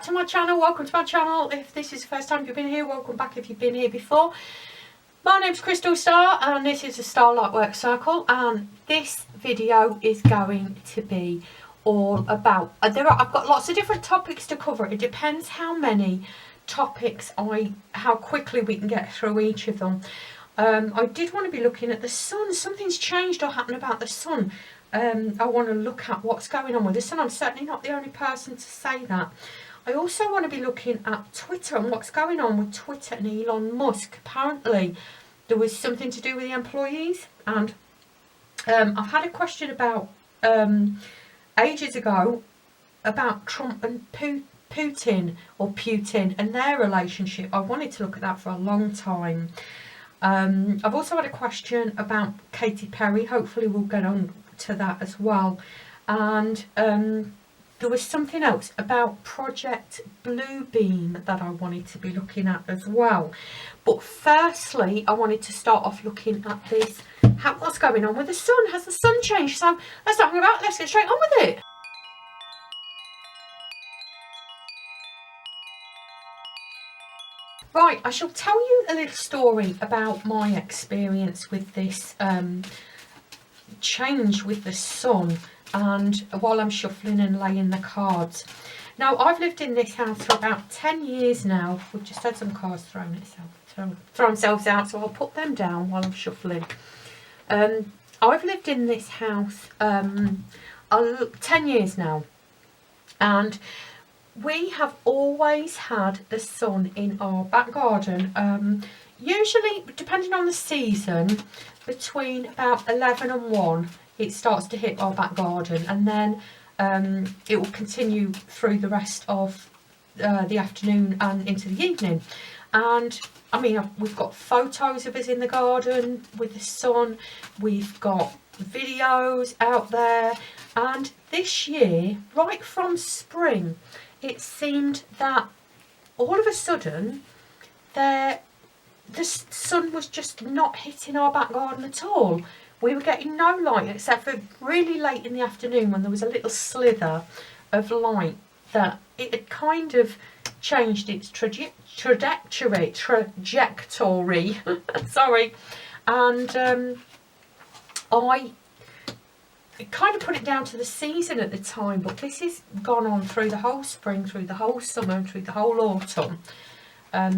to my channel, welcome to my channel. If this is the first time you've been here, welcome back if you've been here before. My name's Crystal Star and this is the Star Lightwork Circle, and this video is going to be all about, I've got lots of different topics to cover. It depends how many topics how quickly we can get through each of them. I did want to be looking at the sun. Something's changed or happened about the sun. I want to look at what's going on with the sun. I'm certainly not the only person to say that. I also want to be looking at Twitter and what's going on with Twitter and Elon Musk. Apparently there was something to do with the employees, and I've had a question about ages ago about Trump and Putin and their relationship. I wanted to look at that for a long time. I've also had a question about Katy Perry. Hopefully we'll get on to that as well. And there was something else about Project Bluebeam that I wanted to be looking at as well. But firstly, I wanted to start off looking at this. What's going on with the sun? Has the sun changed? So let's talk about. Let's get straight on with it. Right, I shall tell you a little story about my experience with this change with the sun, and while I'm shuffling and laying the cards. Now, I've lived in this house for about 10 years now. We've just had some cards throw themselves out, so I'll put them down while I'm shuffling. I've lived in this house 10 years now, and we have always had the sun in our back garden. Usually, depending on the season, between about 11 and 1, it starts to hit our back garden, and then it will continue through the rest of the afternoon and into the evening. And I mean, we've got photos of us in the garden with the sun, we've got videos out there, and this year, right from spring, it seemed that all of a sudden the sun was just not hitting our back garden at all. We were getting no light except for really late in the afternoon when there was a little slither of light that it had kind of changed its trajectory. Sorry. And I kind of put it down to the season at the time, but this has gone on through the whole spring, through the whole summer, and through the whole autumn.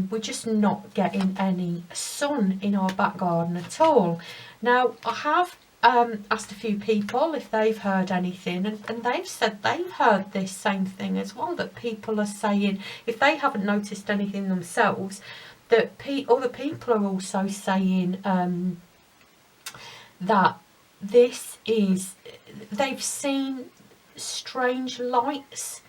We're just not getting any sun in our back garden at all. Now, I have asked a few people if they've heard anything, and they've said they've heard this same thing as well, that people are saying, if they haven't noticed anything themselves, that other people are also saying that they've seen strange lights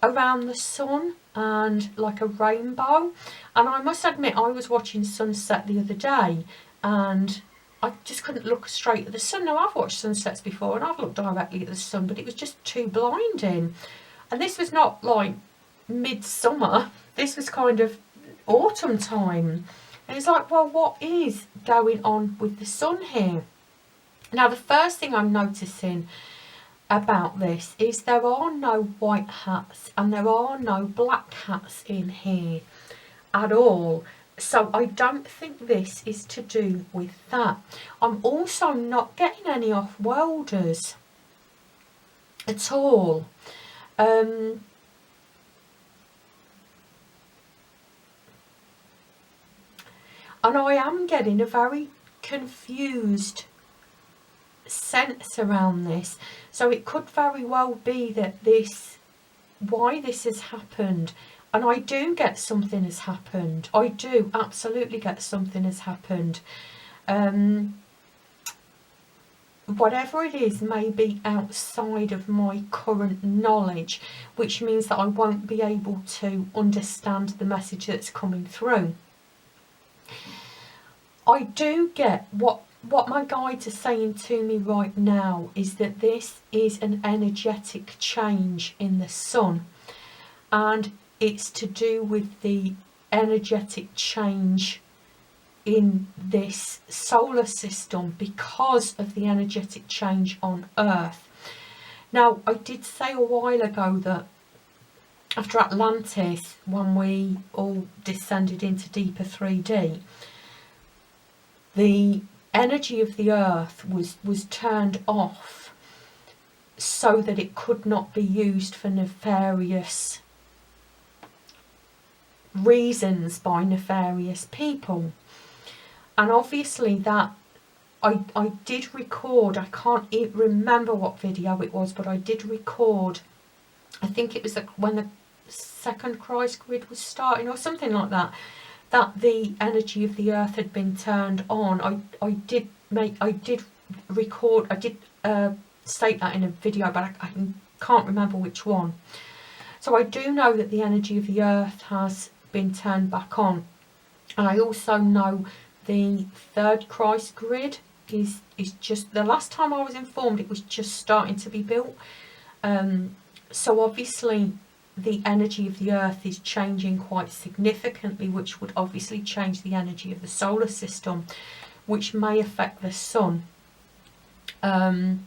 around the sun and like a rainbow. And I must admit, I was watching sunset the other day and I just couldn't look straight at the sun. Now, I've watched sunsets before and I've looked directly at the sun, but it was just too blinding. And this was not like midsummer, this was kind of autumn time. And it's like, well, what is going on with the sun here? Now, the first thing I'm noticing about this is there are no white hats and there are no black hats in here at all. So I don't think this is to do with that. I'm also not getting any off-worlders at all. And I am getting a very confused sense around this. So it could very well be that why this has happened. And I do get something has happened. I do absolutely get something has happened. Whatever it is may be outside of my current knowledge, which means that I won't be able to understand the message that's coming through. I do get what my guides are saying to me right now is that this is an energetic change in the sun, and it's to do with the energetic change in this solar system because of the energetic change on Earth. Now, I did say a while ago that after Atlantis, when we all descended into deeper 3D, the energy of the earth was turned off so that it could not be used for nefarious reasons by nefarious people. And obviously that I did record, I can't remember what video it was, but I did record, I think it was when the second Christ grid was starting or something like that, that the energy of the earth had been turned on. I did record, I did state that in a video, but I can't remember which one. So I do know that the energy of the earth has been turned back on, and I also know the third Christ grid is just, the last time I was informed, it was just starting to be built. So obviously the energy of the earth is changing quite significantly, which would obviously change the energy of the solar system, which may affect the sun. I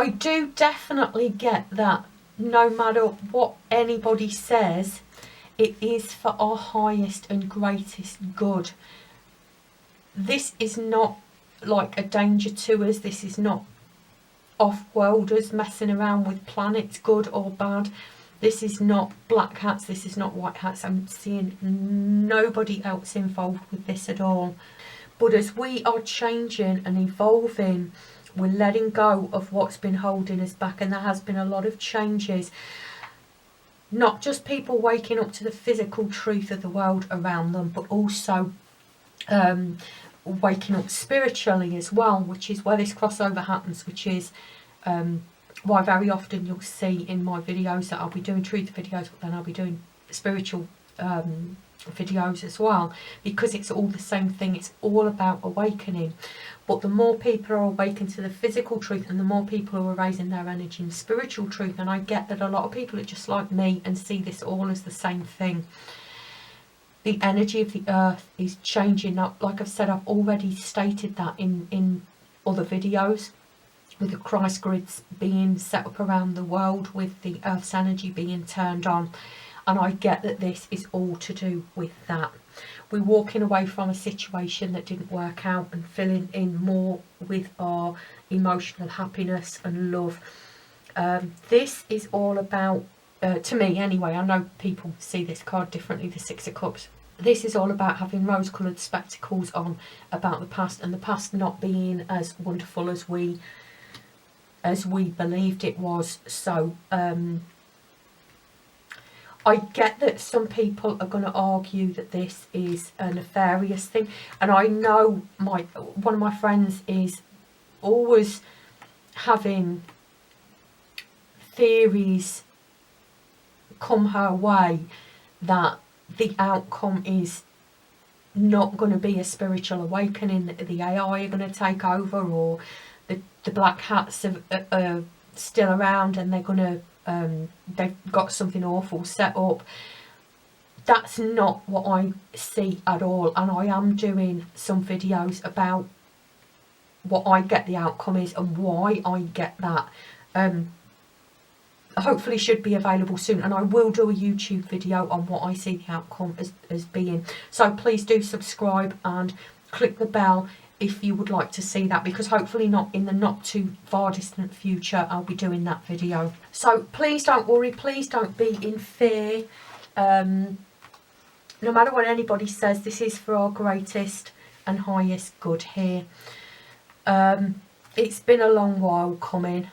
do definitely get that no matter what anybody says, it is for our highest and greatest good. This is not like a danger to us. This is not off-worlders messing around with planets, good or bad. This is not black hats. This is not white hats. I'm seeing nobody else involved with this at all. But as we are changing and evolving, we're letting go of what's been holding us back, and there has been a lot of changes. Not just people waking up to the physical truth of the world around them, but also waking up spiritually as well, which is where this crossover happens, which is why very often you'll see in my videos that I'll be doing truth videos, but then I'll be doing spiritual videos as well, because it's all the same thing. It's all about awakening. But the more people are awakened to the physical truth, and the more people who are raising their energy in spiritual truth, and I get that a lot of people are just like me and see this all as the same thing. The energy of the earth is changing up. Like I've said, I've already stated that in other videos, with the Christ grids being set up around the world, with the earth's energy being turned on. And I get that this is all to do with that. We're walking away from a situation that didn't work out and filling in more with our emotional happiness and love. This is all about, to me anyway, I know people see this card differently, the Six of Cups. This is all about having rose-coloured spectacles on about the past, and the past not being as wonderful as we believed it was. So I get that some people are going to argue that this is a nefarious thing, and I know one of my friends is always having theories come her way that the outcome is not going to be a spiritual awakening, that the AI are going to take over, or the black hats are still around and they're going to they've got something awful set up. That's not what I see at all, and I am doing some videos about what I get the outcome is and why I get that. Hopefully should be available soon, and I will do a YouTube video on what I see the outcome as being. So please do subscribe and click the bell if you would like to see that, because hopefully not in the not too far distant future I'll be doing that video. So please don't worry, please don't be in fear. No matter what anybody says, this is for our greatest and highest good here. It's been a long while coming.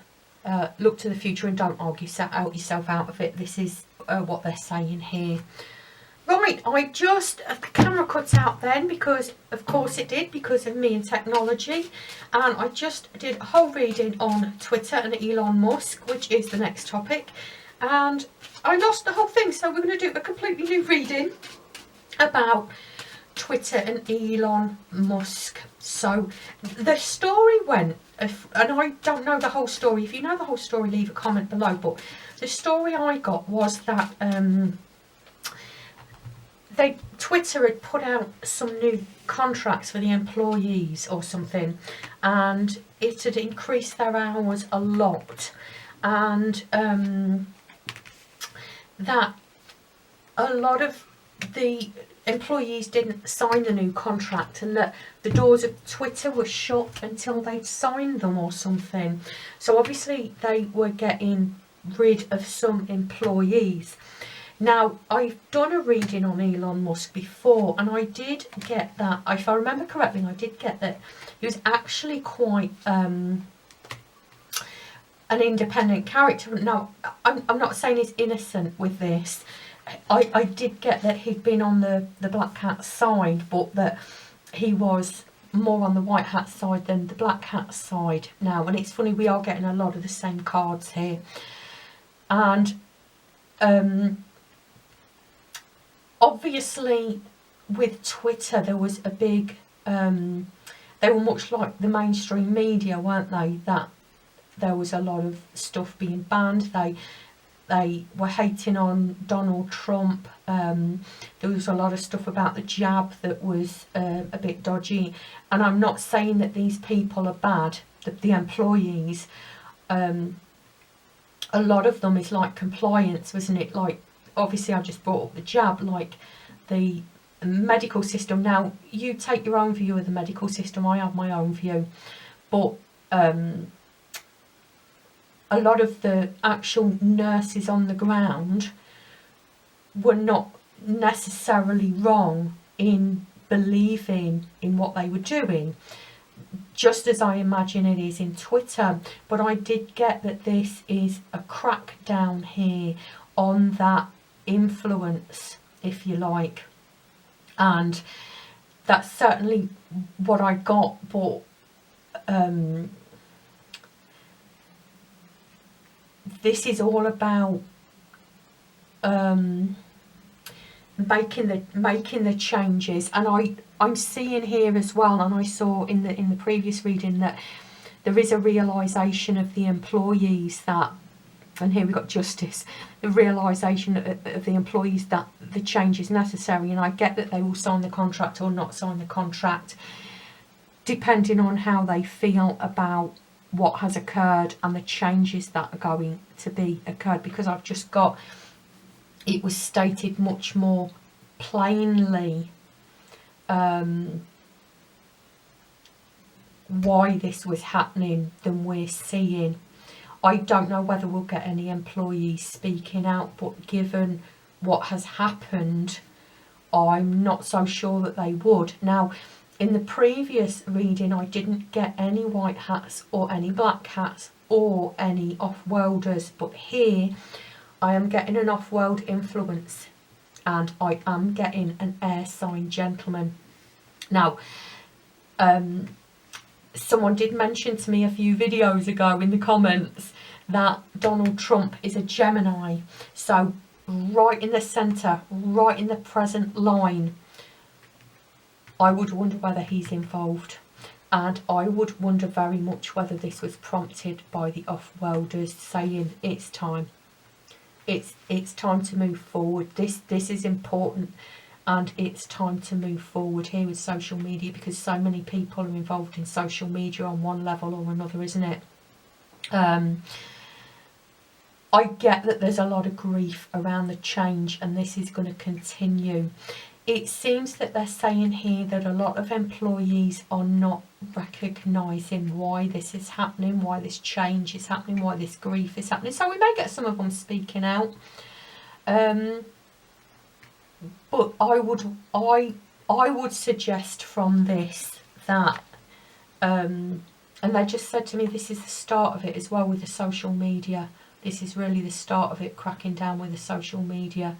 Look to the future and don't argue yourself out of it. This is what they're saying here. Right, the camera cut out then, because of course it did, because of me and technology, and I just did a whole reading on Twitter and Elon Musk, which is the next topic, and I lost the whole thing, so we're going to do a completely new reading about Twitter and Elon Musk. So the story went, and I don't know the whole story. If you know the whole story, leave a comment below, but the story I got was that Twitter had put out some new contracts for the employees or something, and it had increased their hours a lot, and that a lot of the employees didn't sign the new contract, and that the doors of Twitter were shut until they'd signed them or something. So obviously they were getting rid of some employees. Now, I've done a reading on Elon Musk before, and I did get that, if I remember correctly, I did get that he was actually quite an independent character. Now, I'm not saying he's innocent with this. I did get that he'd been on the black hat side, but that he was more on the white hat side than the black hat side now. And it's funny, we are getting a lot of the same cards here. And obviously with Twitter there was a big they were much like the mainstream media, weren't they, that there was a lot of stuff being banned. They were hating on Donald Trump. There was a lot of stuff about the jab that was a bit dodgy. And I'm not saying that these people are bad, the employees. A lot of them is like compliance, wasn't it? Like, obviously I just brought up the jab, like the medical system. Now, you take your own view of the medical system, I have my own view. But a lot of the actual nurses on the ground were not necessarily wrong in believing in what they were doing, just as I imagine it is in Twitter. But I did get that this is a crackdown here on that influence, if you like, and that's certainly what I got. But this is all about making the changes. And I'm seeing here as well, and I saw in the previous reading, that there is a realisation of the employees that, and here we got justice, the realisation of the employees that the change is necessary. And I get that they will sign the contract or not sign the contract, depending on how they feel about what has occurred and the changes that are going to be occurred. Because I've just got, it was stated much more plainly why this was happening than we're seeing. I don't know whether we'll get any employees speaking out, but given what has happened, I'm not so sure that they would. Now, in the previous reading, I didn't get any white hats or any black hats or any off-worlders, but here I am getting an off-world influence, and I am getting an air sign gentleman. Now, someone did mention to me a few videos ago in the comments that Donald Trump is a Gemini. So right in the centre, right in the present line, I would wonder whether he's involved. And I would wonder very much whether this was prompted by the off-worlders saying it's time. It's time to move forward. This is important, and it's time to move forward here with social media, because so many people are involved in social media on one level or another, isn't it? I get that there's a lot of grief around the change, and this is going to continue. It seems that they're saying here that a lot of employees are not recognising why this is happening, why this change is happening, why this grief is happening. So we may get some of them speaking out. But I would suggest from this that, and they just said to me, this is the start of it as well with the social media. This is really the start of it, cracking down with the social media.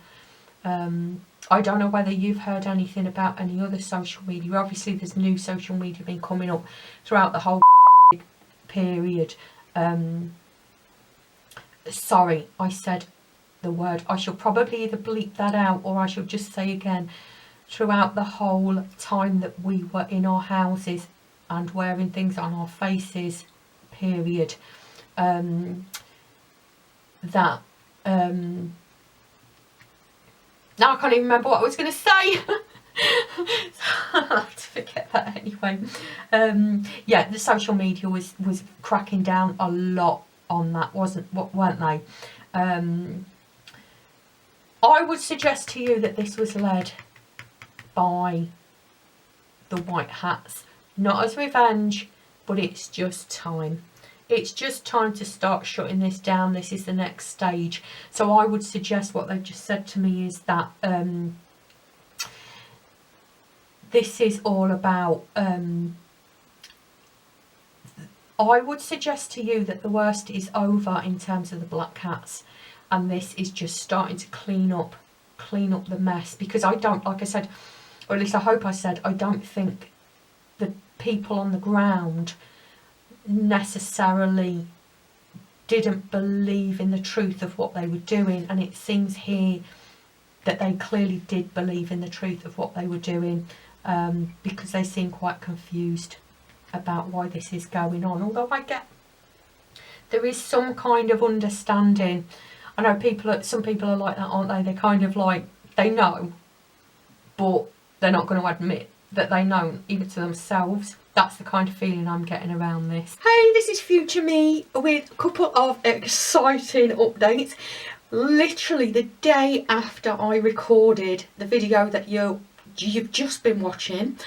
I don't know whether you've heard anything about any other social media. Obviously, there's new social media been coming up throughout the whole period. Sorry, I said the word. I shall probably either bleep that out, or I shall just say again, throughout the whole time that we were in our houses and wearing things on our faces, period, now I can't even remember what I was going to say. I'll have to forget that anyway. Yeah, the social media was cracking down a lot on that, weren't they? I would suggest to you that this was led by the white hats, not as revenge, but it's just time. It's just time to start shutting this down. This is the next stage. So I would suggest what they've just said to me is that this is all about, I would suggest to you that the worst is over in terms of the black hats, and this is just starting to clean up the mess, because I don't, like I said, or at least I hope I said, I don't think the people on the ground necessarily didn't believe in the truth of what they were doing, and it seems here that they clearly did believe in the truth of what they were doing, because they seem quite confused about why this is going on. Although I get there is some kind of understanding. I know some people are like that, aren't they? They're kind of like, they know, but they're not going to admit that they know, even to themselves. That's the kind of feeling I'm getting around this. Hey, this is future me with a couple of exciting updates. Literally the day after I recorded the video that you've just been watching,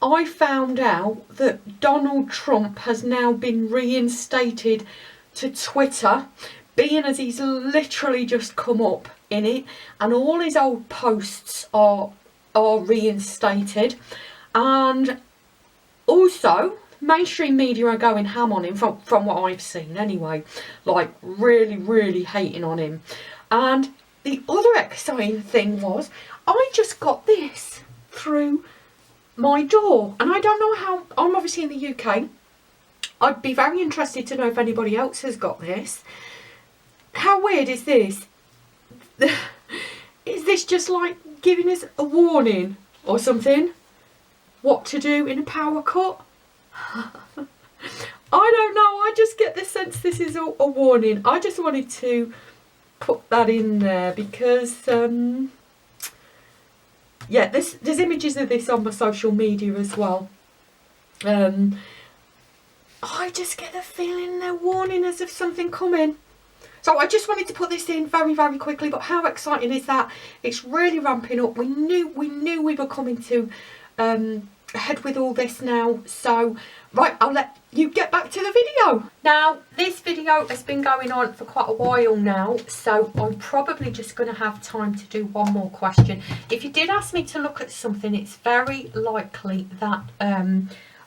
I found out that Donald Trump has now been reinstated to Twitter, being as he's literally just come up in it, and all his old posts are reinstated. And also, mainstream media are going ham on him, from what I've seen anyway. Like, really, really hating on him. And the other exciting thing was, I just got this through my door. And I don't know how, I'm obviously in the UK. I'd be very interested to know if anybody else has got this. How weird is this? Is this just like giving us a warning or something? What to do in a power cut? I don't know, I just get the sense this is a warning. I just wanted to put that in there because, yeah, there's images of this on my social media as well. I just get the feeling they're warning us of something coming. So I just wanted to put this in very, very quickly. But how exciting is that? It's really ramping up. We knew we were coming to ahead with all this now. So, right, I'll let you get back to the video. Now, this video has been going on for quite a while now. So I'm probably just going to have time to do one more question. If you did ask me to look at something, it's very likely that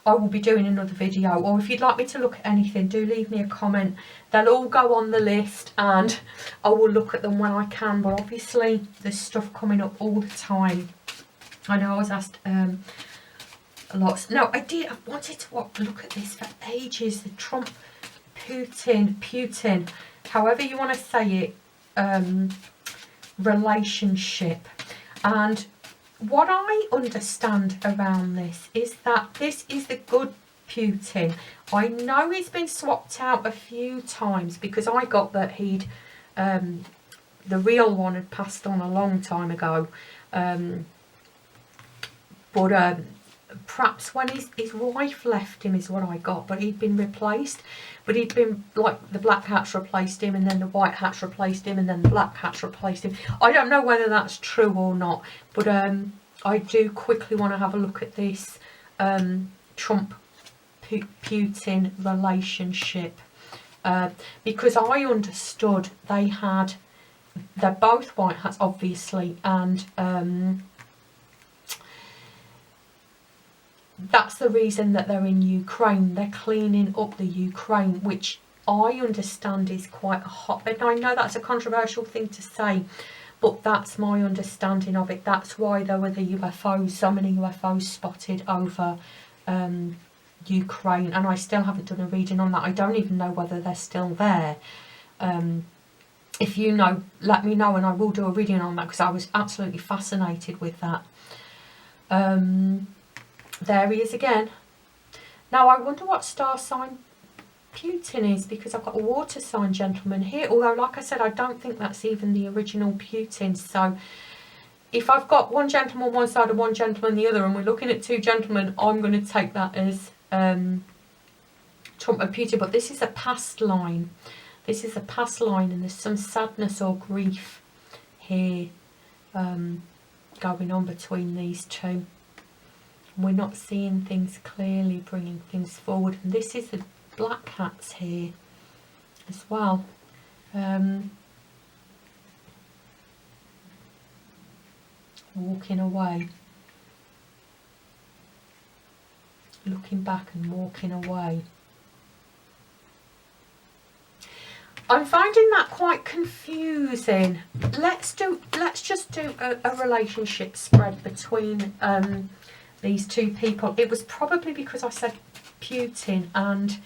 I will be doing another video, or if you'd like me to look at anything, do leave me a comment. They'll all go on the list and I will look at them when I can, but obviously there's stuff coming up all the time. I know I was asked lots. No, I wanted to look at this for ages. The Trump Putin, however you want to say it, relationship. And what I understand around this is that this is the good Putin. I know he's been swapped out a few times because I got that he'd, the real one had passed on a long time ago. But perhaps when his wife left him is what I got, but he'd been replaced. But he'd been, like, the black hats replaced him, and then the white hats replaced him, and then the black hats replaced him. I don't know whether that's true or not, but I do quickly want to have a look at this Trump-Putin relationship, because I understood they're both white hats, obviously, and that's the reason that they're in Ukraine. They're cleaning up the Ukraine, which I understand is quite a hotbed. I know that's a controversial thing to say, but that's my understanding of it. That's why there were the UFOs, so many UFOs spotted over Ukraine, and I still haven't done a reading on that. I don't even know whether they're still there. If you know, let me know, and I will do a reading on that because I was absolutely fascinated with that. There he is again. Now I wonder what star sign Putin is, because I've got a water sign gentleman here, although like I said, I don't think that's even the original Putin. So if I've got one gentleman one side and one gentleman the other, and we're looking at two gentlemen, I'm going to take that as Trump and Putin. But this is a past line, This is a past line, and there's some sadness or grief here going on between these two. We're not seeing things clearly, bringing things forward. And this is the black hats here as well. Walking away. Looking back and walking away. I'm finding that quite confusing. Let's just do a relationship spread between these two people. It was probably because I said Putin, and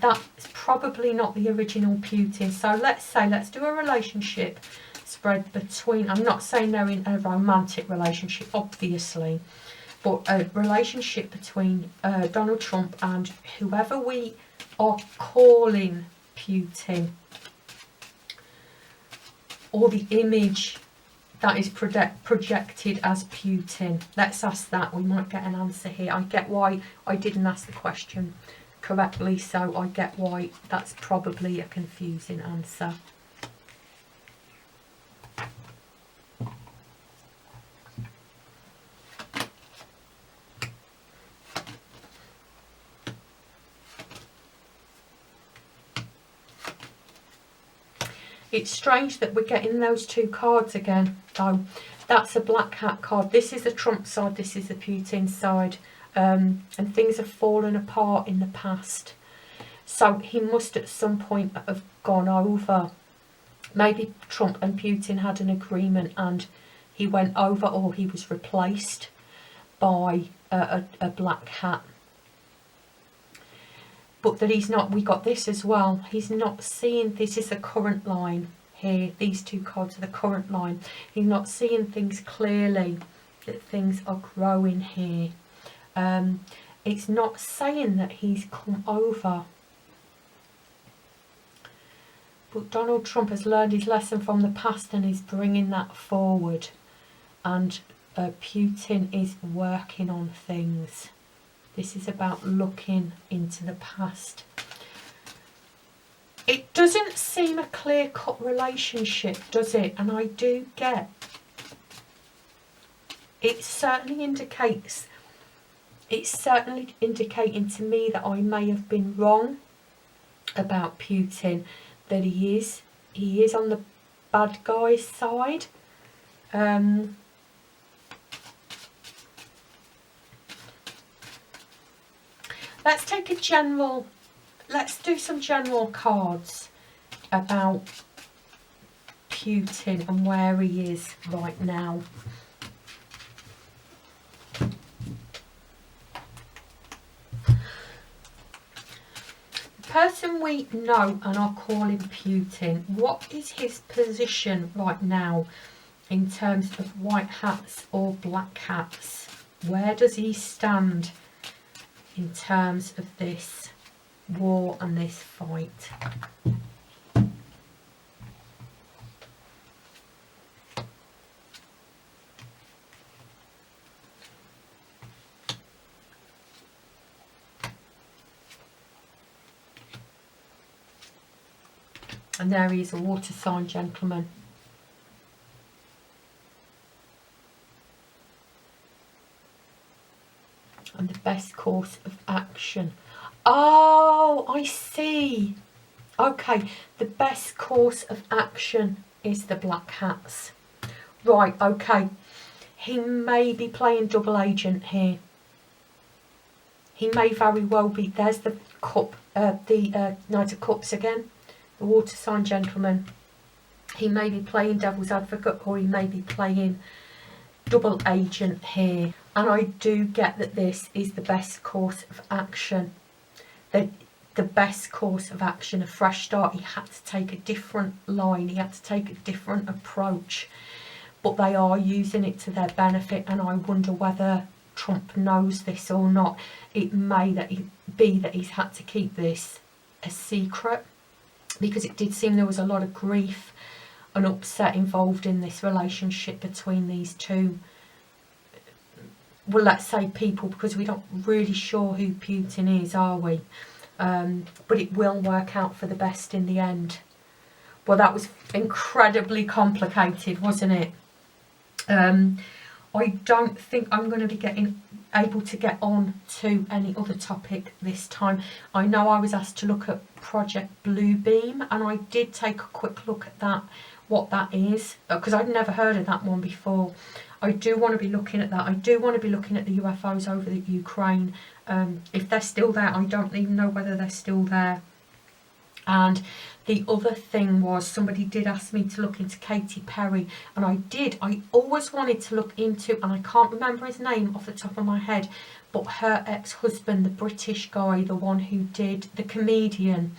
that's probably not the original Putin. So let's do a relationship spread between, I'm not saying they're in a romantic relationship, obviously, but a relationship between Donald Trump and whoever we are calling Putin, or the image that is projected as Putin. Let's ask that. We might get an answer here. I get why I didn't ask the question correctly, so I get why that's probably a confusing answer. It's strange that we're getting those two cards again, though. That's a black hat card. This is the Trump side, this is the Putin side. And things have fallen apart in the past. So he must at some point have gone over. Maybe Trump and Putin had an agreement and he went over, or he was replaced by a black hat. But that he's not, we got this as well, he's not seeing, this is the current line here, these two cards are the current line. He's not seeing things clearly, that things are growing here. It's not saying that he's come over. But Donald Trump has learned his lesson from the past and is bringing that forward. And Putin is working on things. This is about looking into the past. It doesn't seem a clear-cut relationship, does it? And I do get, it certainly indicates, it's certainly indicating to me that I may have been wrong about Putin, that he is on the bad guy's side. Let's take a general, let's do some general cards about Putin and where he is right now. The person we know and are calling Putin, what is his position right now in terms of white hats or black hats? Where does he stand in terms of this war and this fight? And there he is, a water sign gentleman. And the best course of action. Oh, I see. Okay, the best course of action is the black hats. Right, okay. He may be playing double agent here. He may very well be. There's the cup, the Knight of Cups again. The water sign gentleman. He may be playing devil's advocate, or he may be playing double agent here. And I do get that this is the best course of action. The best course of action, a fresh start. He had to take a different line. He had to take a different approach. But they are using it to their benefit. And I wonder whether Trump knows this or not. It may be that he's had to keep this a secret, because it did seem there was a lot of grief and upset involved in this relationship between these two, well, let's say people, because we're not really sure who Putin is, are we? but it will work out for the best in the end. Well, that was incredibly complicated, wasn't it? I don't think I'm going to be able to get on to any other topic this time. I know I was asked to look at Project Bluebeam, and I did take a quick look at that, what that is, because I'd never heard of that one before. I do want to be looking at that. I do want to be looking at the UFOs over the Ukraine. If they're still there, I don't even know whether they're still there. And the other thing was, somebody did ask me to look into Katy Perry, and I did. I always wanted to look into, and I can't remember his name off the top of my head, but her ex-husband, the British guy, the one who did, the comedian,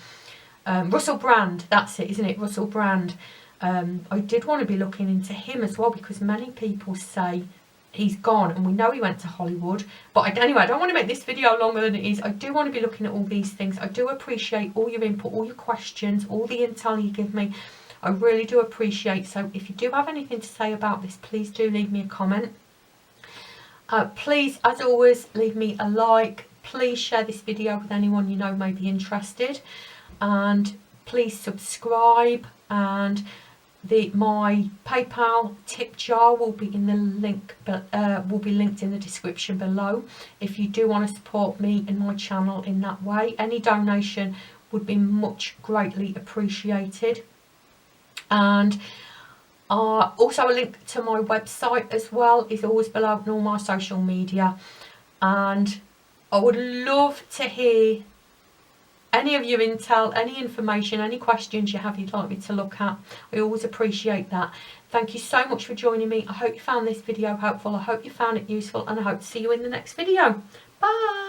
Russell Brand, that's it, isn't it, Russell Brand. I did want to be looking into him as well, because many people say he's gone, and we know he went to Hollywood. But anyway, I don't want to make this video longer than it is. I do want to be looking at all these things. I do appreciate all your input, all your questions, all the intel you give me. I really do appreciate. So if you do have anything to say about this, please do leave me a comment. Please, as always, leave me a like. Please share this video with anyone you know may be interested, and please subscribe. And my PayPal tip jar will be in the link, will be linked in the description below. If you do want to support me and my channel in that way, any donation would be much greatly appreciated. And also a link to my website as well is always below, and all my social media. And I would love to hear any of your intel, any information, any questions you have you'd like me to look at. I always appreciate that. Thank you so much for joining me. I hope you found this video helpful. I hope you found it useful, and I hope to see you in the next video. Bye.